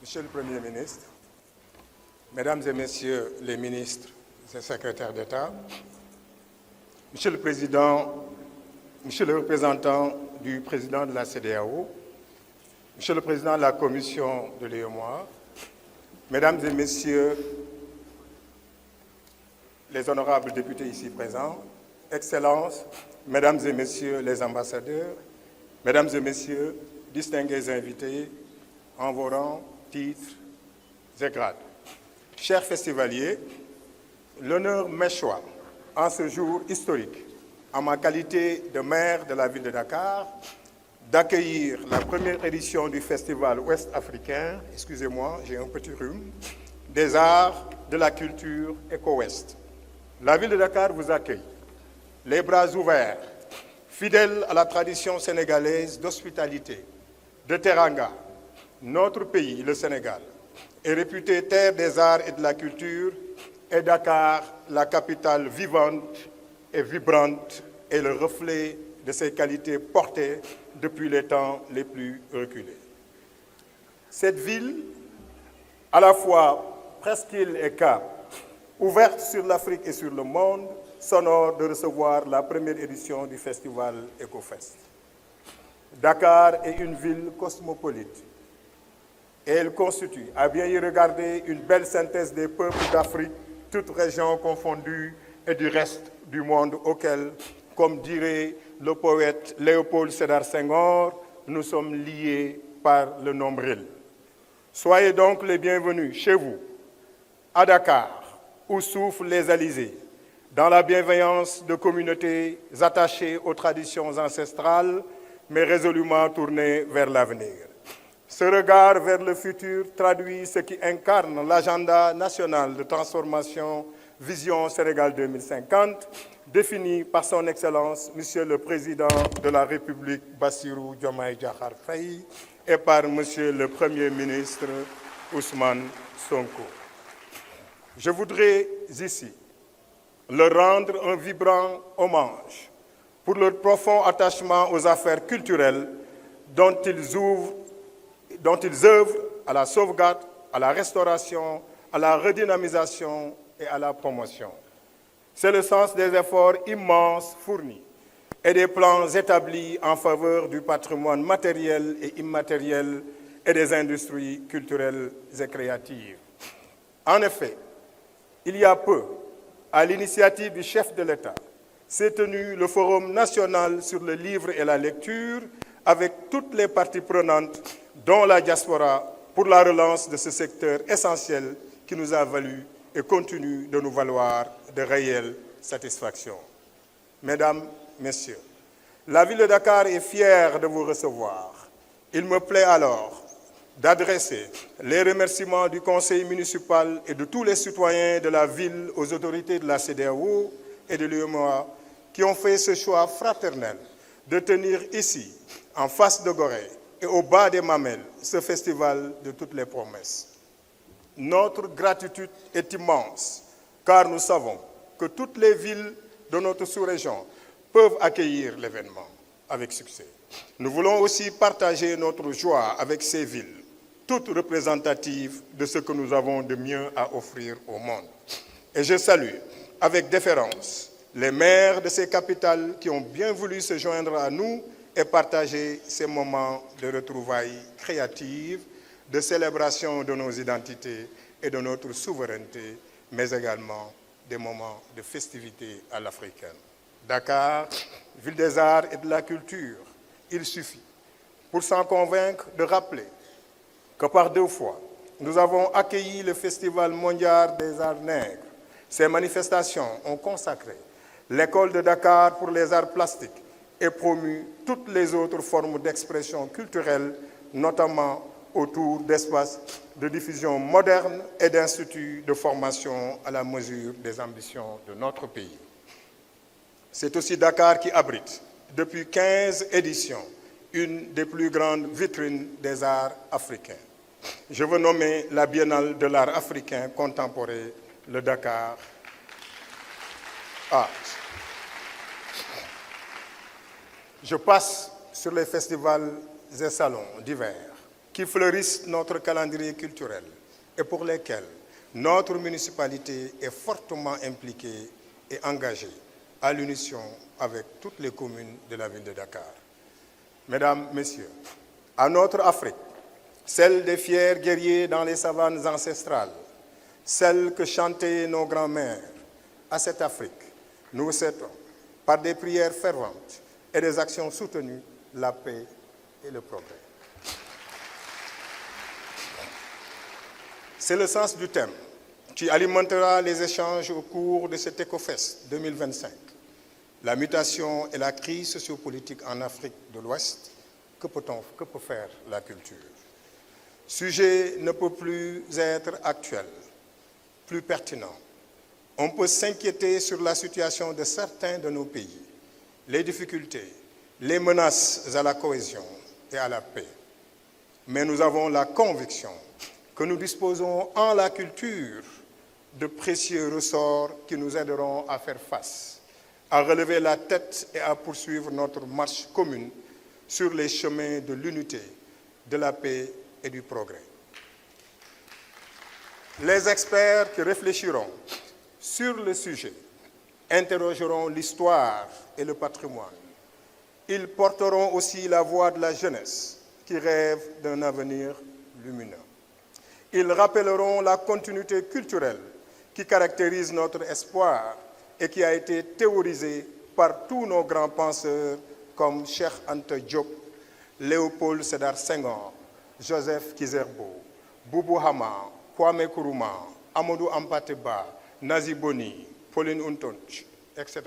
Monsieur le Premier ministre, Mesdames et Messieurs les ministres et secrétaires d'État, Monsieur le Président, Monsieur le représentant du Président de la CEDEAO, Monsieur le Président de la Commission de l'UEMOA, Mesdames et Messieurs les honorables députés ici présents, Excellences, Mesdames et Messieurs les ambassadeurs, Mesdames et Messieurs, distingués invités, en vos rangs, titres et grades. Chers festivaliers, l'honneur m'échoit en ce jour historique, en ma qualité de maire de la ville de Dakar, d'accueillir la première édition du Festival ouest-africain, excusez-moi, j'ai un petit rhume, des arts, de la culture Eco-Ouest. La ville de Dakar vous accueille, les bras ouverts, fidèle à la tradition sénégalaise d'hospitalité, de teranga. Notre pays, le Sénégal, est réputé terre des arts et de la culture, et Dakar, la capitale vivante et vibrante, est le reflet de ses qualités portées depuis les temps les plus reculés. Cette ville, à la fois presqu'île et cap, ouverte sur l'Afrique et sur le monde, s'honore de recevoir la première édition du festival EcoFest. Dakar est une ville cosmopolite et elle constitue, à bien y regarder, une belle synthèse des peuples d'Afrique, toutes régions confondues, et du reste du monde auquel, comme dirait le poète Léopold Sédar Senghor, nous sommes liés par le nombril. Soyez donc les bienvenus chez vous, à Dakar, où soufflent les alizés, dans la bienveillance de communautés attachées aux traditions ancestrales, mais résolument tournées vers l'avenir. Ce regard vers le futur traduit ce qui incarne l'agenda national de transformation Vision Sénégal 2050, défini par son Excellence, Monsieur le Président de la République, Bassirou Diomaye Diakhar Faye, et par Monsieur le Premier ministre, Ousmane Sonko. Je voudrais ici leur rendre un vibrant hommage pour leur profond attachement aux affaires culturelles dont ils œuvrent à la sauvegarde, à la restauration, à la redynamisation et à la promotion. C'est le sens des efforts immenses fournis et des plans établis en faveur du patrimoine matériel et immatériel et des industries culturelles et créatives. En effet, il y a peu, à l'initiative du chef de l'État, s'est tenu le Forum national sur le livre et la lecture avec toutes les parties prenantes, dont la diaspora, pour la relance de ce secteur essentiel qui nous a valu et continue de nous valoir de réelles satisfactions. Mesdames, Messieurs, la ville de Dakar est fière de vous recevoir. Il me plaît alors d'adresser les remerciements du conseil municipal et de tous les citoyens de la ville aux autorités de la CEDEAO et de l'UEMOA qui ont fait ce choix fraternel de tenir ici, en face de Gorée et au bas des Mamelles, ce festival de toutes les promesses. Notre gratitude est immense, car nous savons que toutes les villes de notre sous-région peuvent accueillir l'événement avec succès. Nous voulons aussi partager notre joie avec ces villes, toutes représentatives de ce que nous avons de mieux à offrir au monde. Et je salue avec déférence les maires de ces capitales qui ont bien voulu se joindre à nous et partager ces moments de retrouvailles créatives, de célébration de nos identités et de notre souveraineté, mais également des moments de festivité à l'africaine. Dakar, ville des arts et de la culture, il suffit, pour s'en convaincre, de rappeler que par 2 fois, nous avons accueilli le Festival mondial des arts nègres. Ces manifestations ont consacré l'école de Dakar pour les arts plastiques et promu toutes les autres formes d'expression culturelle, notamment autour d'espaces de diffusion modernes et d'instituts de formation à la mesure des ambitions de notre pays. C'est aussi Dakar qui abrite, depuis 15 éditions, une des plus grandes vitrines des arts africains. Je veux nommer la Biennale de l'art africain contemporain, le Dakar Art. Je passe sur les festivals et salons d'hiver. qui fleurissent notre calendrier culturel et pour lesquels notre municipalité est fortement impliquée et engagée à l'unisson avec toutes les communes de la ville de Dakar. Mesdames, Messieurs, à notre Afrique, celle des fiers guerriers dans les savanes ancestrales, celle que chantaient nos grands-mères, à cette Afrique, nous souhaitons, par des prières ferventes et des actions soutenues, la paix et le progrès. C'est le sens du thème qui alimentera les échanges au cours de cet EcoFest 2025. La mutation et la crise sociopolitique en Afrique de l'Ouest, que peut faire la culture? Sujet ne peut plus être actuel, plus pertinent. On peut s'inquiéter sur la situation de certains de nos pays, les difficultés, les menaces à la cohésion et à la paix. Mais nous avons la conviction que nous disposons en la culture de précieux ressorts qui nous aideront à faire face, à relever la tête et à poursuivre notre marche commune sur les chemins de l'unité, de la paix et du progrès. Les experts qui réfléchiront sur le sujet interrogeront l'histoire et le patrimoine. Ils porteront aussi la voix de la jeunesse qui rêve d'un avenir lumineux. Ils rappelleront la continuité culturelle qui caractérise notre espoir et qui a été théorisée par tous nos grands penseurs comme Cheikh Anta Diop, Léopold Sédar Senghor, Joseph Kizerbo, Boubou Hama, Kwame Nkrumah, Amadou Hampâté Bâ, Nazi Boni, Pauline Huntonch, etc.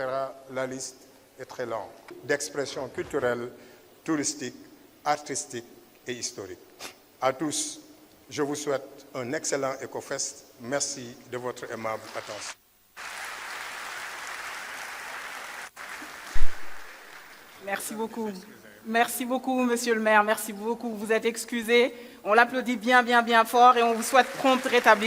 La liste est très longue d'expressions culturelles, touristiques, artistiques et historiques. À tous, je vous souhaite un excellent EcoFest. Merci de votre aimable attention. Merci beaucoup. Merci beaucoup, Monsieur le maire. Merci beaucoup. Vous êtes excusé. On l'applaudit bien, bien, bien fort et on vous souhaite prompt rétablissement.